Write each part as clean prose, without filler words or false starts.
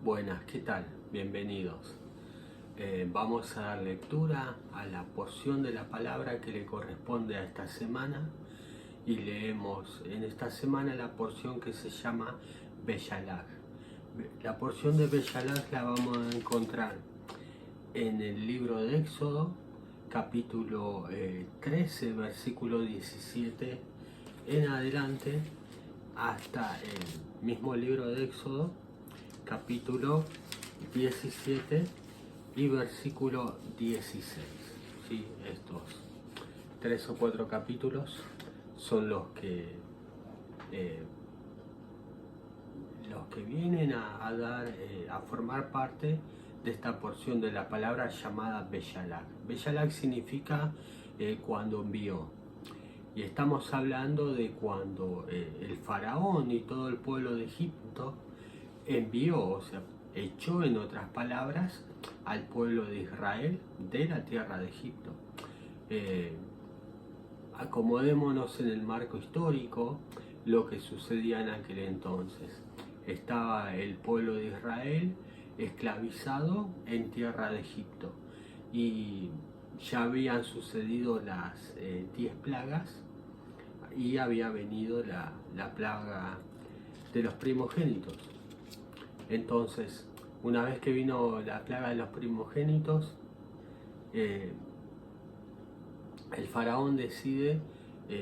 Buenas, ¿qué tal? Bienvenidos. Vamos a dar lectura a la porción de la palabra que le corresponde a esta semana y leemos en esta semana la porción que se llama Beyalag. La porción de Beyalag la vamos a encontrar en el libro de Éxodo, capítulo 13, versículo 17 en adelante, hasta el mismo libro de Éxodo, capítulo 17 y versículo 16. ¿Sí? Estos 3 o 4 capítulos son los que vienen a formar parte de esta porción de la palabra llamada Beyalag. Beyalag significa cuando envió. Y estamos hablando de cuando el faraón y todo el pueblo de Egipto envió, o sea, echó, en otras palabras, al pueblo de Israel de la tierra de Egipto. Acomodémonos en el marco histórico, lo que sucedía en aquel entonces. Estaba el pueblo de Israel esclavizado en tierra de Egipto y ya habían sucedido las 10 plagas y había venido la plaga de los primogénitos. Entonces, una vez que vino la plaga de los primogénitos, el faraón decide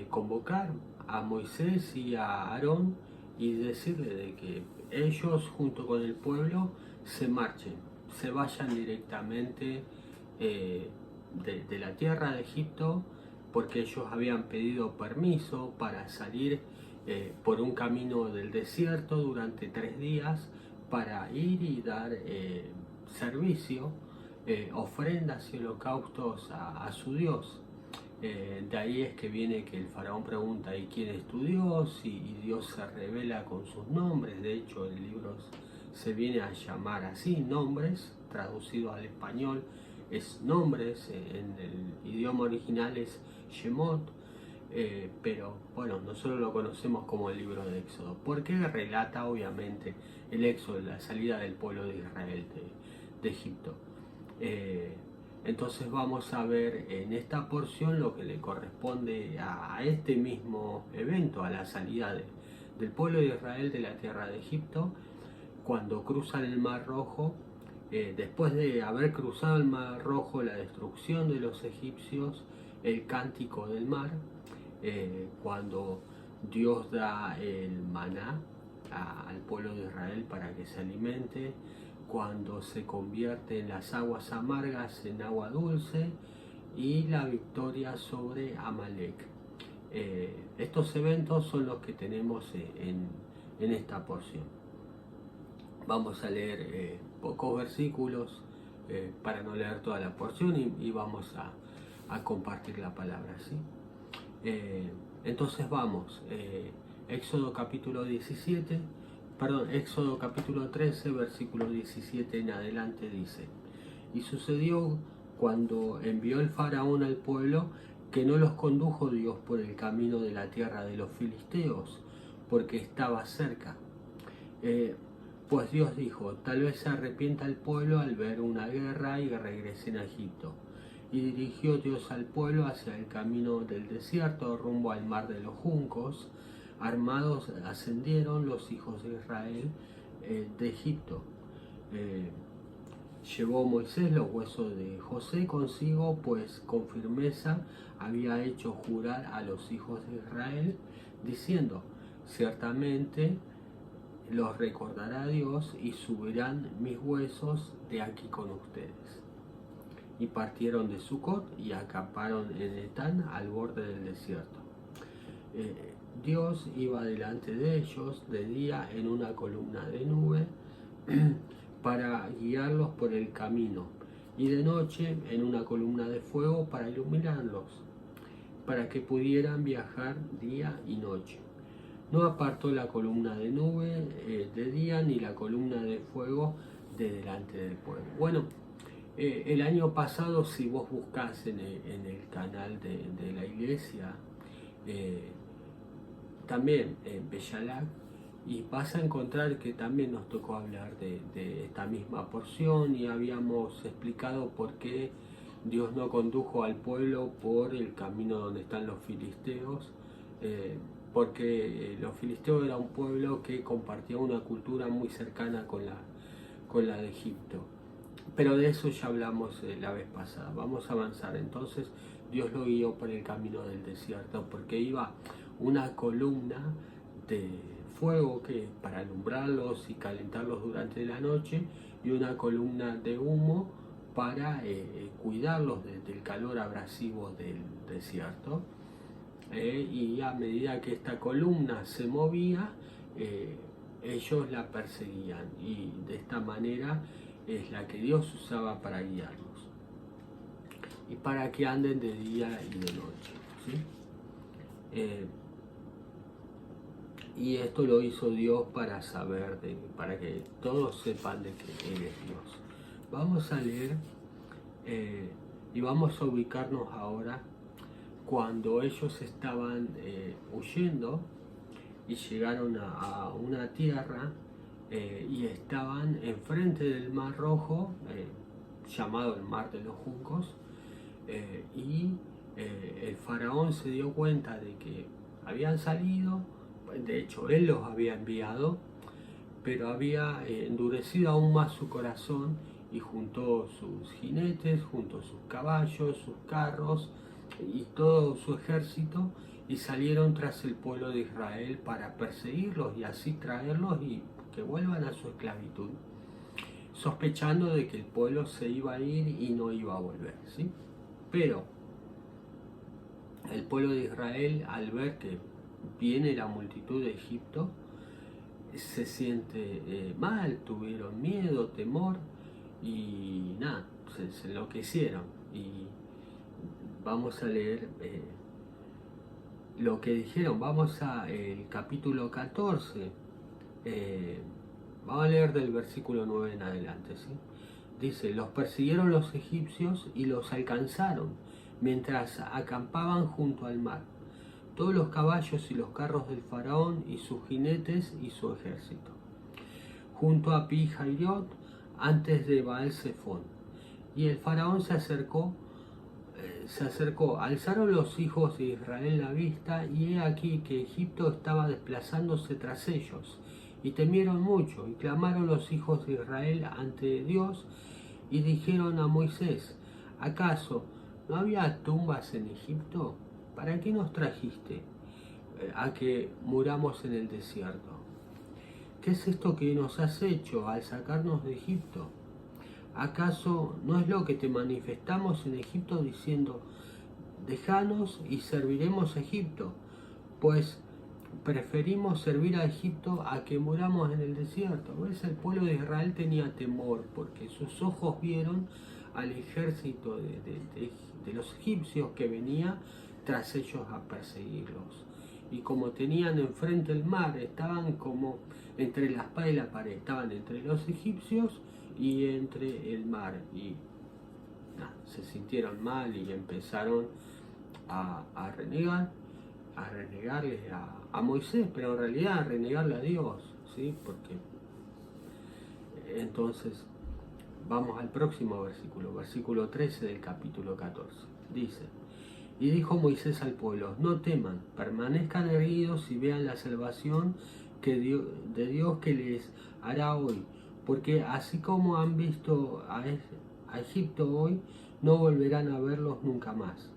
convocar a Moisés y a Aarón y decirle de que ellos junto con el pueblo se marchen, se vayan directamente de la tierra de Egipto, porque ellos habían pedido permiso para salir por un camino del desierto durante 3 días para ir y dar servicio, ofrendas y holocaustos a su Dios. De ahí es que viene que el faraón pregunta: ¿y quién es tu Dios? Y Dios se revela con sus nombres. De hecho, el libro se viene a llamar así, Nombres, traducido al español es Nombres, en el idioma original es Shemot, pero bueno, nosotros lo conocemos como el libro de Éxodo, porque relata obviamente el éxodo, la salida del pueblo de Israel de Egipto. Entonces vamos a ver en esta porción lo que le corresponde a este mismo evento, a la salida del pueblo de Israel de la tierra de Egipto, cuando cruzan el Mar Rojo. Después de haber cruzado el Mar Rojo, la destrucción de los egipcios, el cántico del mar, cuando Dios da el maná al pueblo de Israel para que se alimente, cuando se convierte en las aguas amargas en agua dulce, y la victoria sobre Amalek. Estos eventos son los que tenemos en esta porción. Vamos a leer pocos versículos para no leer toda la porción y vamos a compartir la palabra, ¿sí? Entonces vamos, Éxodo capítulo 13, versículo 17 en adelante dice: y sucedió cuando envió el faraón al pueblo, que no los condujo Dios por el camino de la tierra de los filisteos, porque estaba cerca. Pues Dios dijo: tal vez se arrepienta el pueblo al ver una guerra y regresen a Egipto. Y dirigió Dios al pueblo hacia el camino del desierto, rumbo al mar de los juncos. Armados ascendieron los hijos de Israel de Egipto. Llevó Moisés los huesos de José consigo, pues con firmeza había hecho jurar a los hijos de Israel, diciendo: ciertamente los recordará Dios y subirán mis huesos de aquí con ustedes. Y partieron de Sucot y acamparon en Etán, al borde del desierto. Dios iba delante de ellos de día en una columna de nube para guiarlos por el camino, y de noche en una columna de fuego para iluminarlos, para que pudieran viajar día y noche. No apartó la columna de nube de día, ni la columna de fuego de delante del pueblo. Bueno, el año pasado, si vos buscás en el canal de la iglesia, también Beyalag, Y vas a encontrar que también nos tocó hablar de esta misma porción y habíamos explicado por qué Dios no condujo al pueblo por el camino donde están los filisteos, porque los filisteos era un pueblo que compartía una cultura muy cercana con la de Egipto. Pero de eso ya hablamos la vez pasada. Vamos a avanzar. Entonces Dios lo guió por el camino del desierto porque iba una columna de fuego que para alumbrarlos y calentarlos durante la noche y una columna de humo para cuidarlos del calor abrasivo del desierto. Y a medida que esta columna se movía, ellos la perseguían y de esta manera es la que Dios usaba para guiarlos y para que anden de día y de noche, ¿sí? Y esto lo hizo Dios para saber, para que todos sepan de que Él es Dios. Vamos a leer y vamos a ubicarnos ahora cuando ellos estaban huyendo y llegaron a una tierra y estaban enfrente del Mar Rojo, llamado el Mar de los Juncos, y el faraón se dio cuenta de que habían salido, de hecho él los había enviado, pero había endurecido aún más su corazón y juntó sus jinetes, juntó sus caballos, sus carros y todo su ejército y salieron tras el pueblo de Israel para perseguirlos y así traerlos y que vuelvan a su esclavitud, sospechando de que el pueblo se iba a ir y no iba a volver, ¿sí? Pero el pueblo de Israel, al ver que viene la multitud de Egipto, se siente mal, tuvieron miedo, temor y nada, se enloquecieron. Y vamos a leer lo que dijeron. Vamos a el capítulo 14, vamos a leer del versículo 9 en adelante, ¿sí? Dice: los persiguieron los egipcios y los alcanzaron mientras acampaban junto al mar, todos los caballos y los carros del faraón y sus jinetes y su ejército, junto a Pi-Hahiroth, antes de Baal-Zephón. Y el faraón se acercó, alzaron los hijos de Israel la vista, y he aquí que Egipto estaba desplazándose tras ellos, y temieron mucho, y clamaron los hijos de Israel ante Dios, y dijeron a Moisés: ¿acaso no había tumbas en Egipto? ¿Para qué nos trajiste a que muramos en el desierto? ¿Qué es esto que nos has hecho al sacarnos de Egipto? ¿Acaso no es lo que te manifestamos en Egipto diciendo: déjanos y serviremos a Egipto? Pues preferimos servir a Egipto a que muramos en el desierto. ¿Ves? El pueblo de Israel tenía temor porque sus ojos vieron al ejército de los egipcios que venía tras ellos a perseguirlos. Y como tenían enfrente el mar, estaban como entre la espada y la pared, estaban entre los egipcios y entre el mar. Y se sintieron mal y empezaron a renegar, a renegarle a Moisés, pero en realidad a renegarle a Dios, ¿sí? Porque entonces vamos al próximo versículo, versículo 13 del capítulo 14. Dice: y dijo Moisés al pueblo: no teman, permanezcan erguidos y vean la salvación de Dios que les hará hoy, porque así como han visto a Egipto hoy, no volverán a verlos nunca más.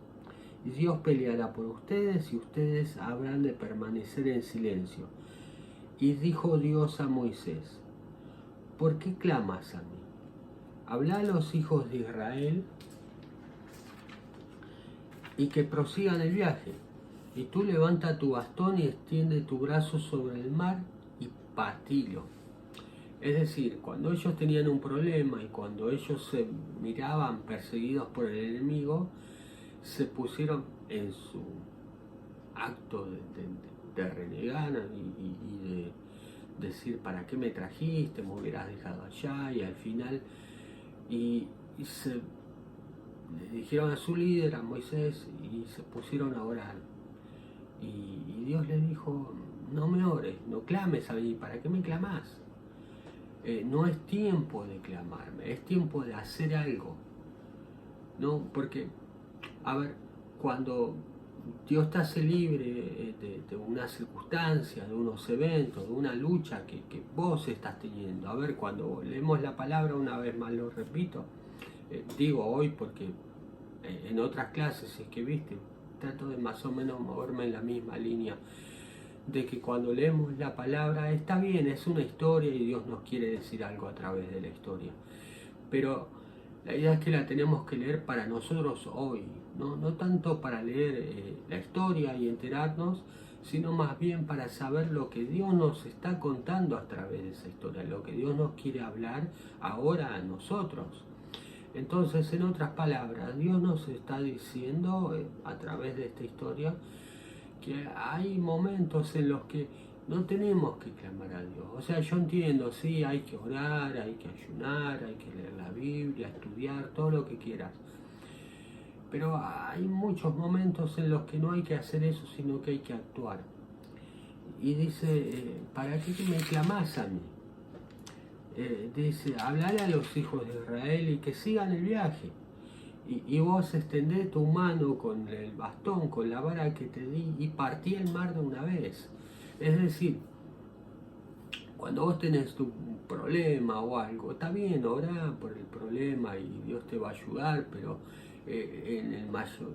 Y Dios peleará por ustedes y ustedes habrán de permanecer en silencio. Y dijo Dios a Moisés: ¿por qué clamas a mí? Habla a los hijos de Israel y que prosigan el viaje. Y tú levanta tu bastón y extiende tu brazo sobre el mar y patilo. Es decir, cuando ellos tenían un problema y cuando ellos se miraban perseguidos por el enemigo, se pusieron en su acto de renegar y de decir: ¿para qué me trajiste? Me hubieras dejado allá. Y al final y se le dijeron a su líder, a Moisés, y se pusieron a orar. Y Dios les dijo: no me ores, no clames a mí, ¿para qué me clamás? No es tiempo de clamarme, es tiempo de hacer algo, ¿no? Porque, a ver, cuando Dios te hace libre de una circunstancia, de unos eventos, de una lucha que vos estás teniendo. A ver, cuando leemos la palabra, una vez más lo repito, digo hoy porque en otras clases, es que viste, trato de más o menos moverme en la misma línea, de que cuando leemos la palabra está bien, es una historia y Dios nos quiere decir algo a través de la historia, pero la idea es que la tenemos que leer para nosotros hoy, no tanto para leer la historia y enterarnos, sino más bien para saber lo que Dios nos está contando a través de esa historia, lo que Dios nos quiere hablar ahora a nosotros. Entonces, en otras palabras, Dios nos está diciendo a través de esta historia que hay momentos en los que no tenemos que clamar a Dios. O sea, yo entiendo, sí, hay que orar, hay que ayunar, hay que leer la Biblia, estudiar, todo lo que quieras. Pero hay muchos momentos en los que no hay que hacer eso, sino que hay que actuar. Y dice, ¿para qué me clamás a mí? Dice, hablar a los hijos de Israel y que sigan el viaje. Y vos extendés tu mano con el bastón, con la vara que te di, y partí el mar de una vez. Es decir, cuando vos tenés tu problema o algo, está bien, orá por el problema y Dios te va a ayudar, pero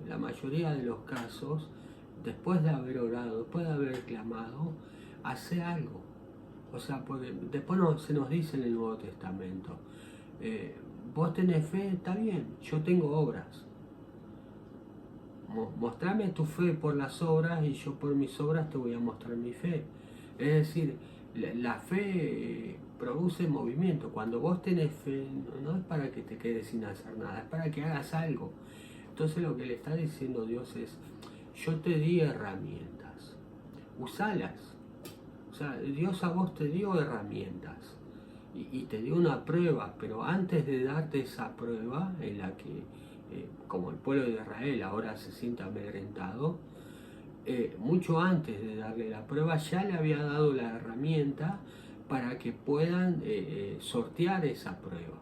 la mayoría de los casos, después de haber orado, después de haber clamado, hace algo. O sea, porque después se nos dice en el Nuevo Testamento, vos tenés fe, está bien, yo tengo obras. Mostrame tu fe por las obras y yo por mis obras te voy a mostrar mi fe. Es decir, la fe produce movimiento. Cuando vos tenés fe, no es para que te quedes sin hacer nada, es para que hagas algo. Entonces lo que le está diciendo Dios es, yo te di herramientas, usalas. O sea, Dios a vos te dio herramientas y te dio una prueba, pero antes de darte esa prueba en la que, como el pueblo de Israel ahora se siente amedrentado, mucho antes de darle la prueba ya le había dado la herramienta para que puedan sortear esa prueba.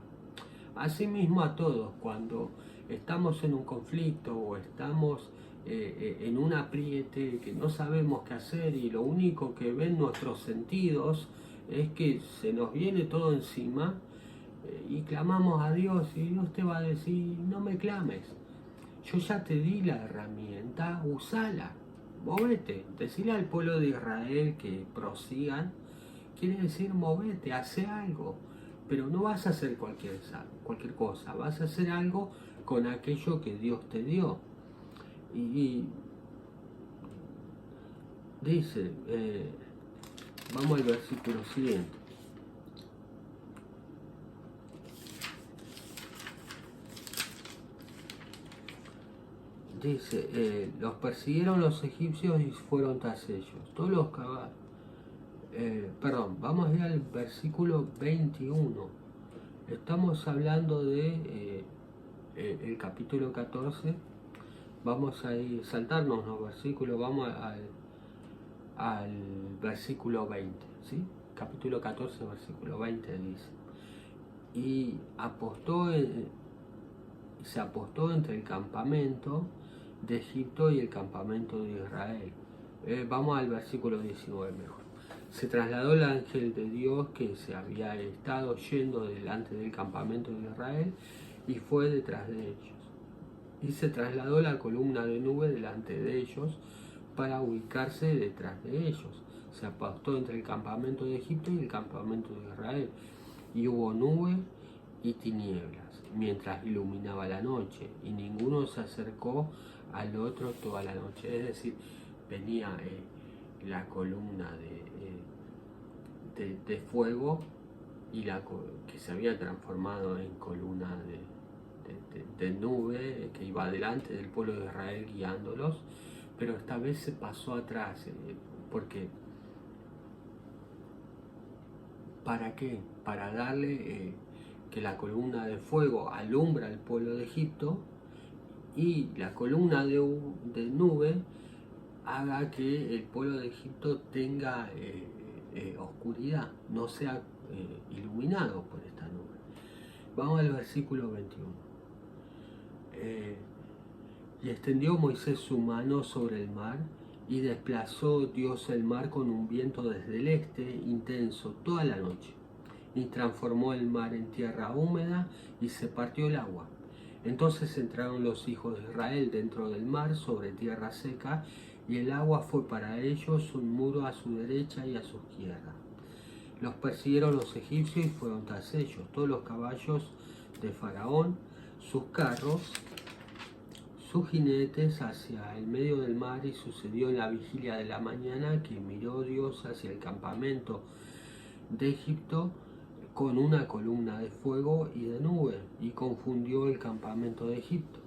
Asimismo a todos, cuando estamos en un conflicto o estamos en un apriete que no sabemos qué hacer y lo único que ven nuestros sentidos es que se nos viene todo encima y clamamos a Dios y Dios te va a decir, no me clames, yo ya te di la herramienta, usala, movete, decirle al pueblo de Israel que prosigan, quiere decir movete, hace algo, pero no vas a hacer cualquier cosa, vas a hacer algo con aquello que Dios te dio. Y dice, vamos al versículo siguiente. Dice, los persiguieron los egipcios y fueron tras ellos. Todos los caballos. Vamos a ir al versículo 21. Estamos hablando de el capítulo 14. Vamos a ir, saltarnos los versículos, vamos al versículo 20, ¿sí? Capítulo 14, versículo 20 dice, y se apostó entre el campamento de Egipto y el campamento de Israel. Vamos al versículo 19 mejor. Se trasladó el ángel de Dios que se había estado yendo delante del campamento de Israel y fue detrás de ellos. Y se trasladó la columna de nube delante de ellos para ubicarse detrás de ellos. Se apostó entre el campamento de Egipto y el campamento de Israel. Y hubo nube y tinieblas, mientras iluminaba la noche, y ninguno se acercó al otro toda la noche. Es decir, venía la columna de fuego y que se había transformado en columna de nube que iba delante del pueblo de Israel guiándolos, pero esta vez se pasó atrás, porque ¿para qué? Para darle que la columna de fuego alumbra al pueblo de Egipto y la columna de nube haga que el pueblo de Egipto tenga oscuridad, no sea iluminado por esta nube. Vamos al versículo 21. Y extendió Moisés su mano sobre el mar, y desplazó Dios el mar con un viento desde el este intenso toda la noche, y transformó el mar en tierra húmeda, y se partió el agua. Entonces entraron los hijos de Israel dentro del mar sobre tierra seca, y el agua fue para ellos un muro a su derecha y a su izquierda. Los persiguieron los egipcios y fueron tras ellos, todos los caballos de Faraón, sus carros, sus jinetes hacia el medio del mar. Y sucedió en la vigilia de la mañana que miró Dios hacia el campamento de Egipto con una columna de fuego y de nube, y confundió el campamento de Egipto.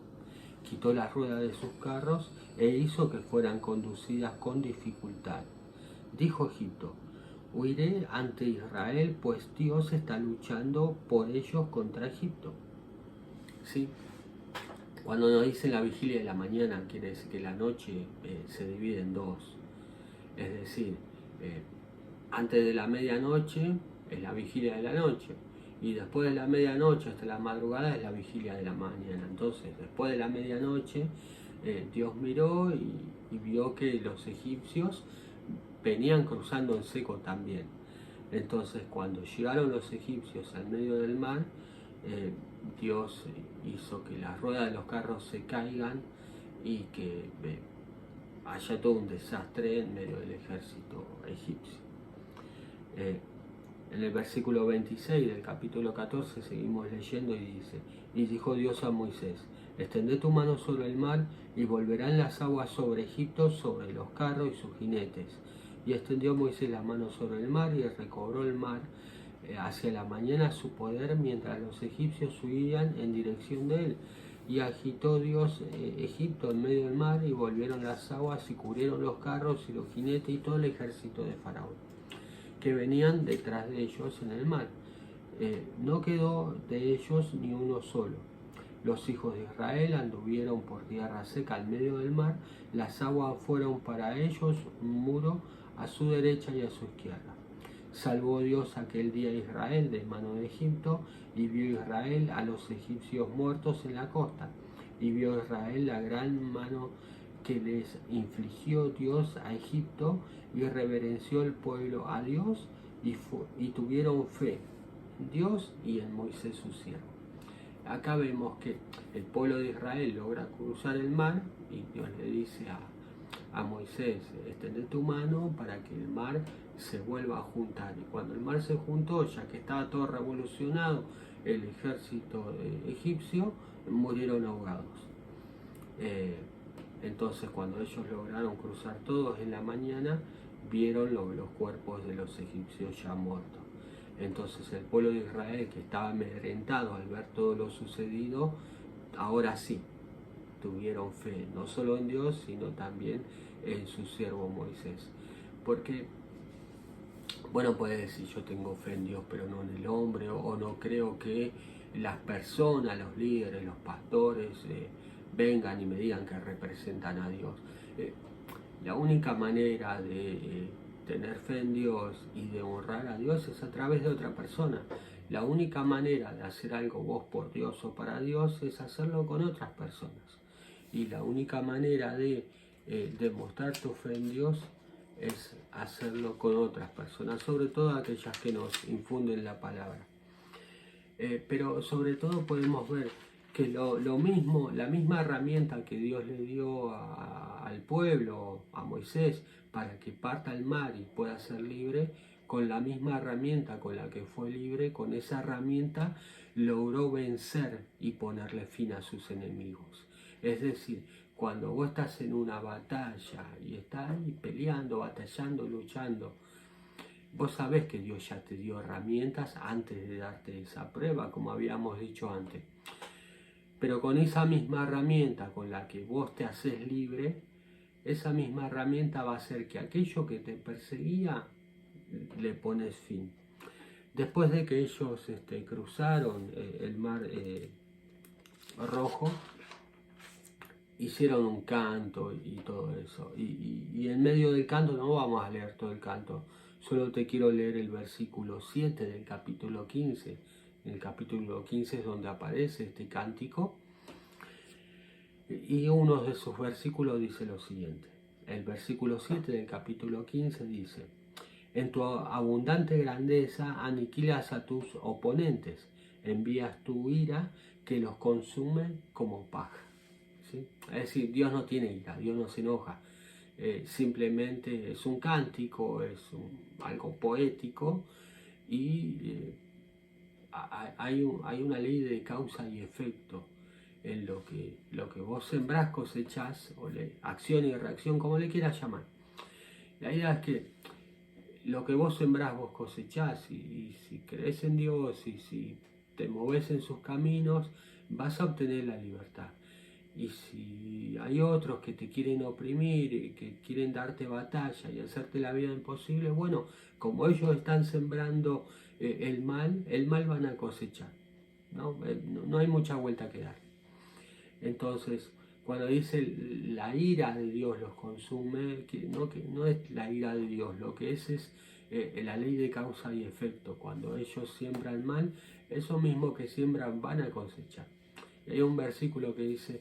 Quitó las ruedas de sus carros e hizo que fueran conducidas con dificultad. Dijo Egipto: huiré ante Israel, pues Dios está luchando por ellos contra Egipto. ¿Sí? Cuando nos dice la vigilia de la mañana, quiere decir que la noche se divide en dos. Es decir, antes de la medianoche es la vigilia de la noche, y después de la medianoche hasta la madrugada es la vigilia de la mañana. Entonces, después de la medianoche, Dios miró y vio que los egipcios venían cruzando en seco también. Entonces, cuando llegaron los egipcios al medio del mar, Dios hizo que las ruedas de los carros se caigan y que haya todo un desastre en medio del ejército egipcio. En el versículo 26 del capítulo 14 seguimos leyendo y dice: y dijo Dios a Moisés: extendé tu mano sobre el mar, y volverán las aguas sobre Egipto, sobre los carros y sus jinetes. Y extendió Moisés la mano sobre el mar, y recobró el mar hacia la mañana su poder, mientras los egipcios huían en dirección de él. Y agitó Dios Egipto en medio del mar, y volvieron las aguas y cubrieron los carros y los jinetes y todo el ejército de Faraón, que venían detrás de ellos en el mar. No quedó de ellos ni uno solo. Los hijos de Israel anduvieron por tierra seca al medio del mar, las aguas fueron para ellos un muro a su derecha y a su izquierda. Salvó Dios aquel día a Israel de mano de Egipto, y vio Israel a los egipcios muertos en la costa, y vio Israel la gran mano que les infligió Dios a Egipto, y reverenció el pueblo a Dios, y tuvieron fe en Dios y en Moisés su siervo. Acá vemos que el pueblo de Israel logra cruzar el mar, y Dios le dice a Moisés: extende tu mano para que el mar se vuelva a juntar. Y cuando el mar se juntó, ya que estaba todo revolucionado, el ejército egipcio, murieron ahogados. Entonces, cuando ellos lograron cruzar todos en la mañana, vieron los cuerpos de los egipcios ya muertos. Entonces el pueblo de Israel, que estaba amedrentado al ver todo lo sucedido, ahora sí tuvieron fe, no solo en Dios, sino también en su siervo Moisés. Porque, bueno, puede decir: yo tengo fe en Dios, pero no en el hombre, o no creo que las personas, los líderes, los pastores, vengan y me digan que representan a Dios. La única manera de tener fe en Dios y de honrar a Dios es a través de otra persona. La única manera de hacer algo vos por Dios o para Dios es hacerlo con otras personas. Y la única manera de demostrar tu fe en Dios es hacerlo con otras personas, sobre todo aquellas que nos infunden la palabra. Pero sobre todo podemos ver que lo mismo, la misma herramienta que Dios le dio al pueblo, a Moisés, para que parta el mar y pueda ser libre, con la misma herramienta con la que fue libre, con esa herramienta logró vencer y ponerle fin a sus enemigos. Es decir, cuando vos estás en una batalla y estás ahí peleando, batallando, luchando, vos sabés que Dios ya te dio herramientas antes de darte esa prueba, como habíamos dicho antes. Pero con esa misma herramienta con la que vos te haces libre, esa misma herramienta va a hacer que aquello que te perseguía le pones fin. Después de que ellos cruzaron el mar Rojo, hicieron un canto y todo eso. Y en medio del canto, no vamos a leer todo el canto, solo te quiero leer el versículo 7 del capítulo 15. En el capítulo 15 es donde aparece este cántico. Y uno de sus versículos dice lo siguiente. El versículo 7 del capítulo 15 dice: en tu abundante grandeza aniquilas a tus oponentes, envías tu ira que los consume como paja. ¿Sí? Es decir, Dios no tiene ira, Dios no se enoja. Simplemente es un cántico, es algo poético y hay una ley de causa y efecto en lo que vos sembrás cosechás, o acción y reacción, como le quieras llamar. La idea es que lo que vos sembrás vos cosechás, y si crees en Dios y si te moves en sus caminos, vas a obtener la libertad. Y si hay otros que te quieren oprimir, que quieren darte batalla y hacerte la vida imposible, bueno, como ellos están sembrando el mal van a cosechar. No hay mucha vuelta que dar. Entonces, cuando dice la ira de Dios los consume, que no es la ira de Dios, lo que es la ley de causa y efecto. Cuando ellos siembran mal, eso mismo que siembran van a cosechar. Y hay un versículo que dice,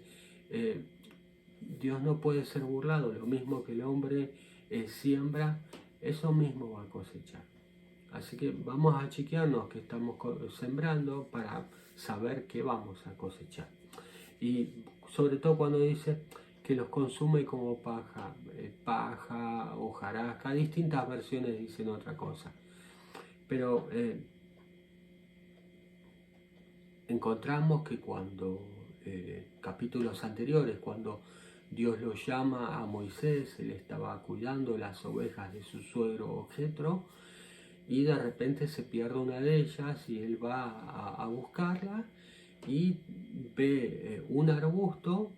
eh, Dios no puede ser burlado, lo mismo que el hombre siembra, eso mismo va a cosechar. Así que vamos a chequearnos que estamos sembrando para saber qué vamos a cosechar. Y sobre todo cuando dice que los consume como paja, paja, hojarasca, distintas versiones dicen otra cosa. Pero encontramos que cuando, capítulos anteriores, cuando Dios lo llama a Moisés, él estaba cuidando las ovejas de su suegro Jetro, y de repente se pierde una de ellas y él va a buscarla y ve un arbusto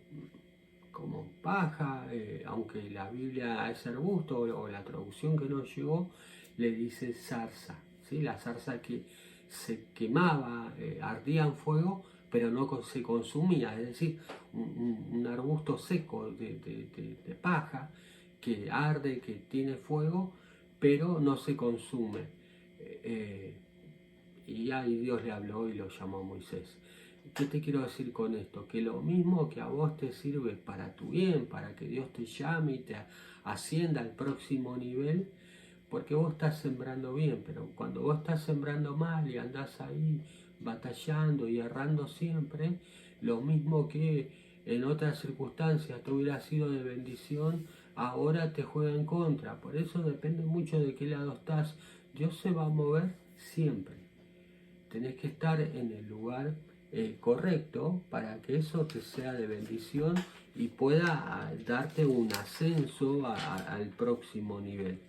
como paja, aunque la Biblia es arbusto o la traducción que nos llegó le dice zarza, ¿sí? La zarza que se quemaba, ardía en fuego, pero no se consumía, es decir, un arbusto seco de paja que arde, que tiene fuego, pero no se consume. Y ahí Dios le habló y lo llamó a Moisés. ¿Qué te quiero decir con esto? Que lo mismo que a vos te sirve para tu bien, para que Dios te llame y te ascienda al próximo nivel, porque vos estás sembrando bien, pero cuando vos estás sembrando mal y andás ahí batallando y errando siempre, lo mismo que en otras circunstancias te hubiera sido de bendición, ahora te juega en contra. Por eso depende mucho de qué lado estás. Dios se va a mover siempre. Tenés que estar en el lugar correcto para que eso te sea de bendición y pueda darte un ascenso al próximo nivel.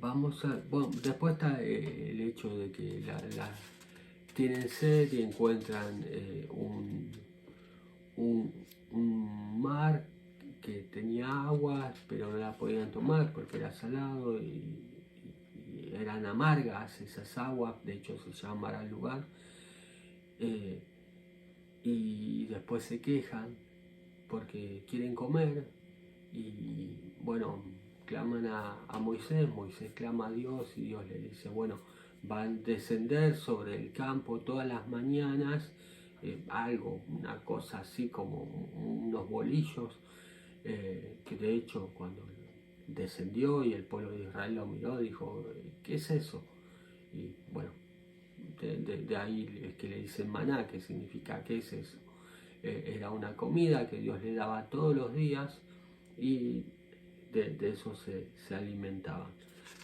Bueno, después está el hecho de que tienen sed y encuentran un, un mar que tenía agua, pero no la podían tomar porque era salado y eran amargas esas aguas, de hecho se llamará el lugar. Y después se quejan porque quieren comer y bueno, claman a Moisés, Moisés clama a Dios y Dios le dice, bueno, van a descender sobre el campo todas las mañanas, algo, una cosa así como unos bolillos, que de hecho cuando descendió y el pueblo de Israel lo miró, dijo, ¿qué es eso? Y bueno, de ahí es que le dicen maná, que significa ¿qué es eso? Era una comida que Dios le daba todos los días y de eso se alimentaban.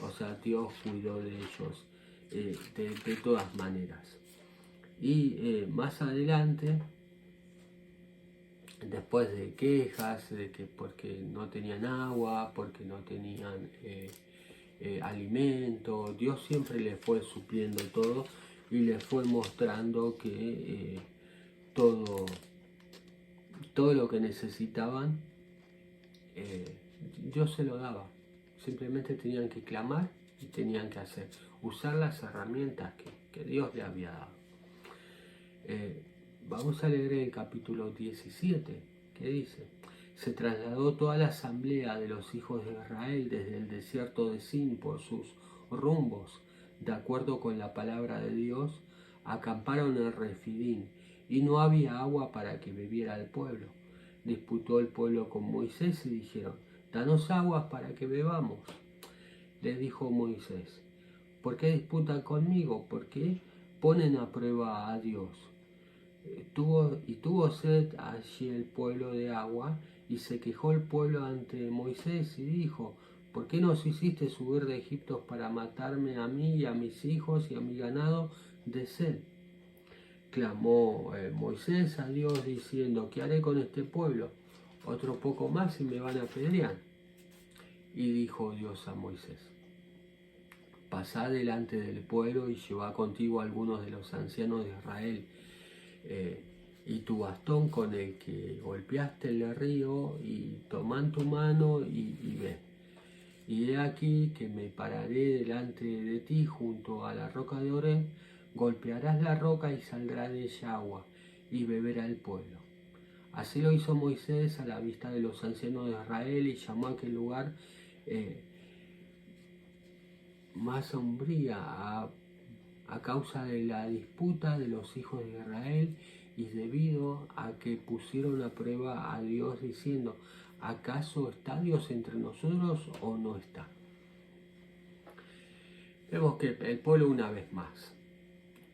O sea, Dios cuidó de ellos de todas maneras. Y más adelante, después de quejas, de que porque no tenían agua, porque no tenían alimento, Dios siempre les fue supliendo todo y les fue mostrando que todo, todo lo que necesitaban, Dios se lo daba. Simplemente tenían que clamar y tenían que usar las herramientas que Dios le había dado. Vamos a leer el capítulo 17, que dice: se trasladó toda la asamblea de los hijos de Israel desde el desierto de Sin por sus rumbos, de acuerdo con la palabra de Dios, acamparon en Refidín, y no había agua para que bebiera el pueblo. Disputó el pueblo con Moisés y dijeron: danos aguas para que bebamos. Le dijo Moisés: ¿por qué disputan conmigo? ¿Por qué ponen a prueba a Dios? Tuvo sed allí el pueblo de agua, y se quejó el pueblo ante Moisés y dijo: ¿por qué nos hiciste subir de Egipto para matarme a mí y a mis hijos y a mi ganado de sed? Clamó Moisés a Dios diciendo: ¿qué haré con este pueblo? Otro poco más y me van a apedrear. Y dijo Dios a Moisés: pasá delante del pueblo y llevá contigo a algunos de los ancianos de Israel, y tu bastón con el que golpeaste el río, y tomá en tu mano y ve. Y he aquí que me pararé delante de ti junto a la roca de Oreb, golpearás la roca y saldrá de ella agua, y beberá el pueblo. Así lo hizo Moisés a la vista de los ancianos de Israel, y llamó a aquel lugar más sombría a causa de la disputa de los hijos de Israel, y debido a que pusieron a prueba a Dios diciendo: ¿acaso está Dios entre nosotros o no está? Vemos que el pueblo, una vez más,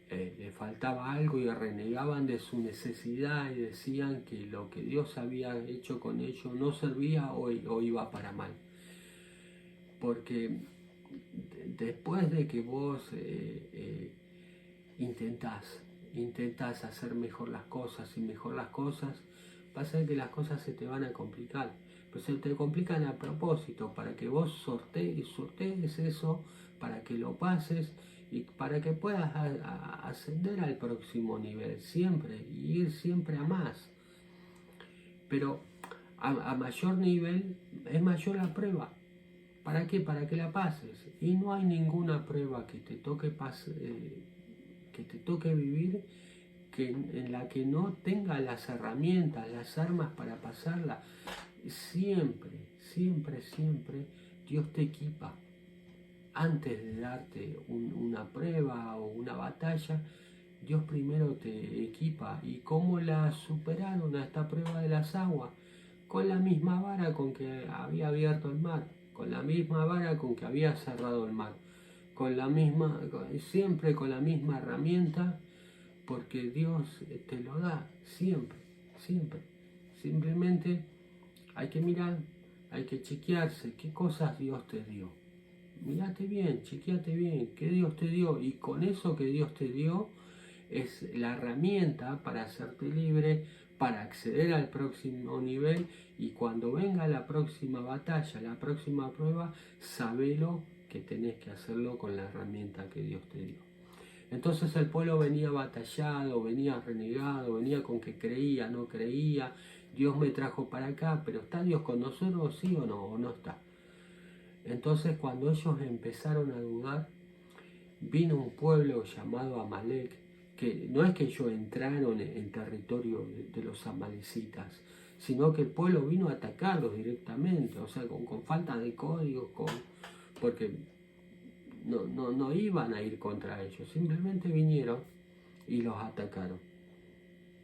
le faltaba algo y renegaban de su necesidad y decían que lo que Dios había hecho con ellos no servía o iba para mal. Porque después de que vos intentás hacer mejor las cosas y mejor las cosas, pasa que las cosas se te van a complicar. Pero se te complican a propósito, para que vos sortees eso, para que lo pases y para que puedas ascender al próximo nivel siempre y ir siempre a más. Pero a mayor nivel es mayor la prueba. ¿Para qué? Para que la pases. Y no hay ninguna prueba que te toque vivir en la que no tenga las herramientas, las armas para pasarla. Siempre, siempre, siempre Dios te equipa. Antes de darte una prueba o una batalla, Dios primero te equipa. ¿Y cómo la superaron a esta prueba de las aguas? Con la misma vara con que había abierto el mar, con la misma vara con que había cerrado el mar, siempre con la misma herramienta, porque Dios te lo da siempre, siempre. Simplemente hay que mirar, hay que chequearse qué cosas Dios te dio. Mírate bien, chequeate bien qué Dios te dio, y con eso que Dios te dio es la herramienta para hacerte libre, para acceder al próximo nivel, y cuando venga la próxima batalla, la próxima prueba, sabelo que tenés que hacerlo con la herramienta que Dios te dio. Entonces el pueblo venía batallado, venía renegado, venía con que creía, no creía. Dios me trajo para acá, pero ¿está Dios con nosotros, sí o no está? Entonces cuando ellos empezaron a dudar, vino un pueblo llamado Amalek, que no es que ellos entraron en territorio de los amalecitas, sino que el pueblo vino a atacarlos directamente, o sea, con falta de códigos, porque no iban a ir contra ellos, simplemente vinieron y los atacaron.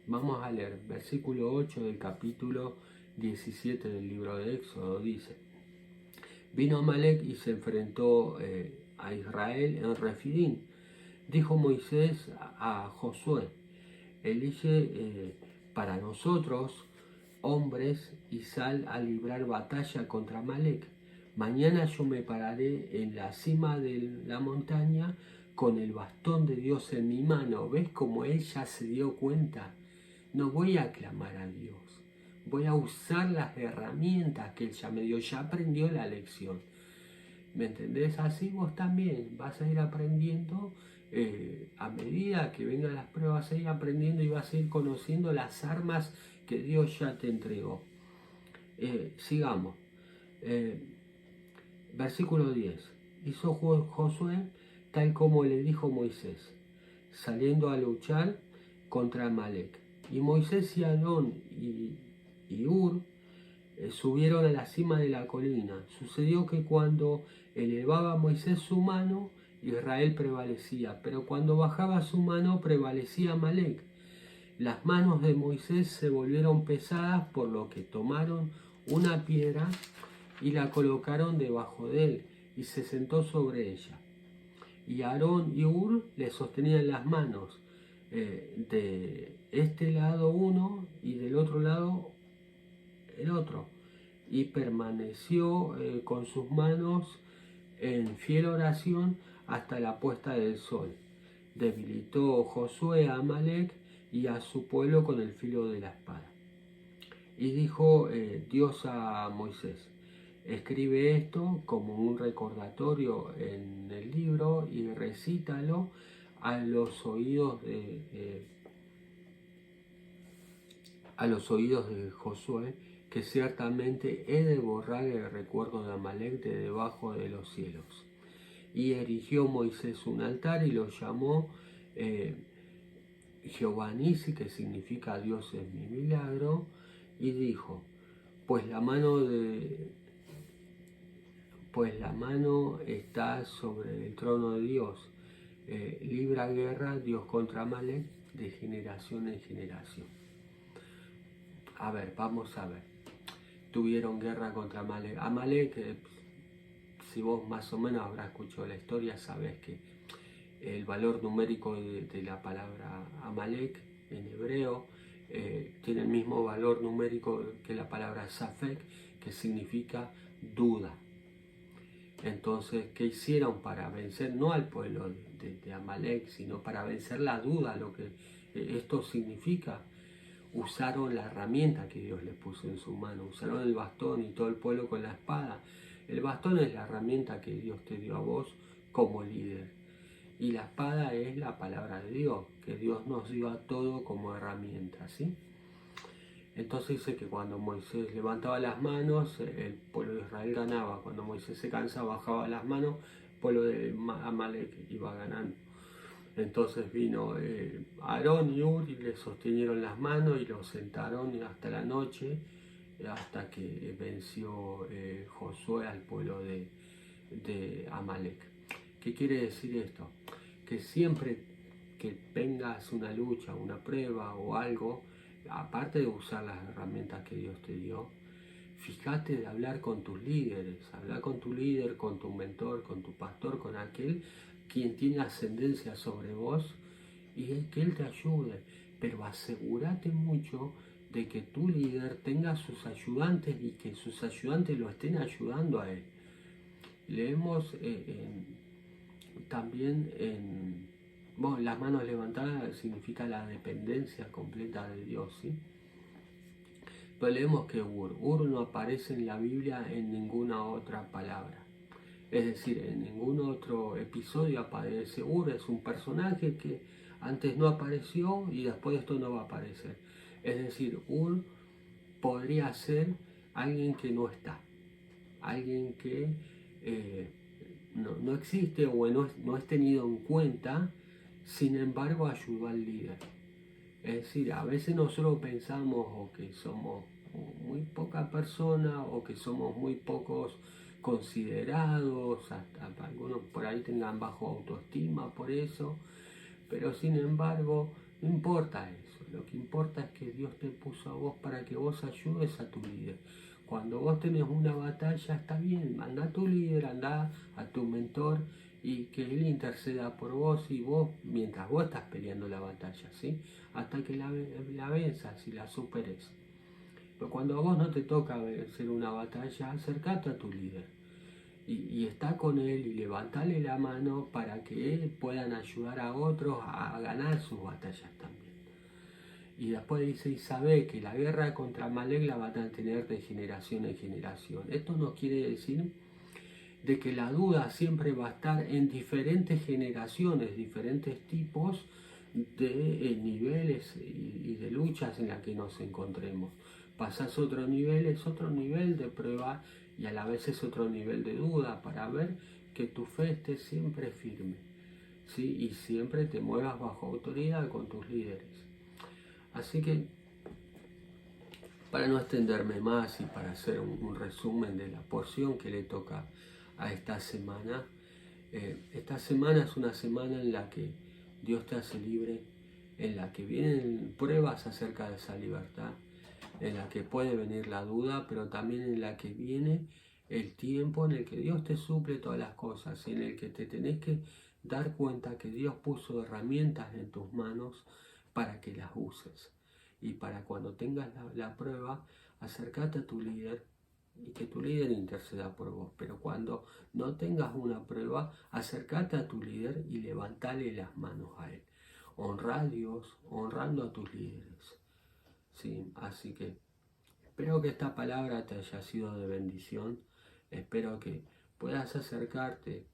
Vamos a leer versículo 8 del capítulo 17 del libro de Éxodo. Dice: vino Amalek y se enfrentó a Israel en Refidín. Dijo Moisés a Josué: elige para nosotros hombres y sal a librar batalla contra Amalek. Mañana yo me pararé en la cima de la montaña con el bastón de Dios en mi mano. ¿Ves cómo él ya se dio cuenta? No voy a clamar a Dios, voy a usar las herramientas que él ya me dio, ya aprendió la lección. ¿Me entendés? Así vos también vas a ir aprendiendo, a medida que vengan las pruebas, vas a ir aprendiendo y vas a ir conociendo las armas que Dios ya te entregó. Sigamos. Versículo 10. Hizo Josué tal como le dijo Moisés, saliendo a luchar contra Amalek. Y Moisés y Aarón y Hur subieron a la cima de la colina. Sucedió que cuando elevaba Moisés su mano, Israel prevalecía, pero cuando bajaba su mano prevalecía Amalek. Las manos de Moisés se volvieron pesadas, por lo que tomaron una piedra y la colocaron debajo de él, y se sentó sobre ella. Y Aarón y Hur le sostenían las manos, de este lado uno y del otro lado el otro, y permaneció con sus manos en fiel oración hasta la puesta del sol. Debilitó Josué a Amalek y a su pueblo con el filo de la espada. Y dijo Dios a Moisés: escribe esto como un recordatorio en el libro y recítalo a los oídos de Josué, que ciertamente he de borrar el recuerdo de Amalek de debajo de los cielos. Y erigió Moisés un altar y lo llamó Jehová Nisi, que significa Dios es mi milagro, y dijo: pues la mano está sobre el trono de Dios, libra guerra Dios contra Amalek de generación en generación. A ver, vamos a ver. Tuvieron guerra contra Amalek. Amalek, si vos más o menos habrás escuchado la historia, sabes que el valor numérico de la palabra Amalek en hebreo tiene el mismo valor numérico que la palabra Safek, que significa duda. Entonces, ¿qué hicieron para vencer no al pueblo de Amalek, sino para vencer la duda? Lo que esto significa: usaron la herramienta que Dios les puso en su mano, usaron el bastón y todo el pueblo con la espada. El bastón es la herramienta que Dios te dio a vos como líder, y la espada es la palabra de Dios, que Dios nos dio a todo como herramienta, ¿sí? Entonces dice que cuando Moisés levantaba las manos, el pueblo de Israel ganaba. Cuando Moisés se cansaba, bajaba las manos, el pueblo de Amalek iba ganando. Entonces vino Aarón y Hur y le sostenieron las manos y lo sentaron hasta la noche, hasta que venció Josué al pueblo de Amalek. ¿Qué quiere decir esto? Que siempre que tengas una lucha, una prueba o algo, aparte de usar las herramientas que Dios te dio, fíjate de hablar con tus líderes, hablar con tu líder, con tu mentor, con tu pastor, con aquel quien tiene ascendencia sobre vos, y que él te ayude. Pero asegúrate mucho de que tu líder tenga sus ayudantes y que sus ayudantes lo estén ayudando a él. Leemos también bueno, las manos levantadas significa la dependencia completa de Dios, ¿sí? Pero leemos que Ur no aparece en la Biblia en ninguna otra palabra. Es decir, en ningún otro episodio aparece Ur. Es un personaje que antes no apareció y después de esto no va a aparecer. Es decir, Ur podría ser alguien que no está, alguien que no existe o no es tenido en cuenta, sin embargo ayudó al líder. Es decir, a veces nosotros pensamos o que somos muy poca persona o que somos muy pocos considerados, hasta algunos por ahí tengan bajo autoestima por eso, pero sin embargo no importa eso. Lo que importa es que Dios te puso a vos para que vos ayudes a tu líder. Cuando vos tenés una batalla, está bien, anda a tu líder, anda a tu mentor y que él interceda por vos, y vos, mientras vos estás peleando la batalla, ¿sí? Hasta que la venzas y la superes. Pero cuando a vos no te toca vencer una batalla, acércate a tu líder y está con él y levantale la mano para que él puedan ayudar a otros a ganar sus batallas también. Y después dice: y sabe que la guerra contra Amalek la van a tener de generación en generación. Esto no quiere decir de que la duda siempre va a estar en diferentes generaciones, diferentes tipos de niveles y de luchas en las que nos encontremos. Pasás otro nivel, es otro nivel de prueba y a la vez es otro nivel de duda, para ver que tu fe esté siempre firme, ¿sí? Y siempre te muevas bajo autoridad con tus líderes. Así que, para no extenderme más y para hacer un resumen de la porción que le toca a esta semana es una semana en la que Dios te hace libre, en la que vienen pruebas acerca de esa libertad, en la que puede venir la duda, pero también en la que viene el tiempo en el que Dios te suple todas las cosas, en el que te tenés que dar cuenta que Dios puso herramientas en tus manos para que las uses. Y para cuando tengas la prueba, acércate a tu líder y que tu líder interceda por vos. Pero cuando no tengas una prueba, acércate a tu líder y levantale las manos a él. Honra a Dios, honrando a tus líderes. ¿Sí? Así que espero que esta palabra te haya sido de bendición. Espero que puedas acercarte.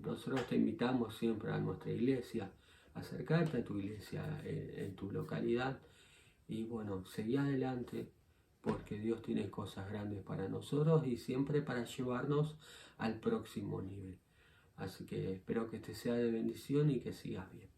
Nosotros te invitamos siempre a nuestra iglesia. Acercarte a tu iglesia en tu localidad. Y bueno, seguí adelante porque Dios tiene cosas grandes para nosotros y siempre para llevarnos al próximo nivel. Así que espero que te sea de bendición y que sigas bien.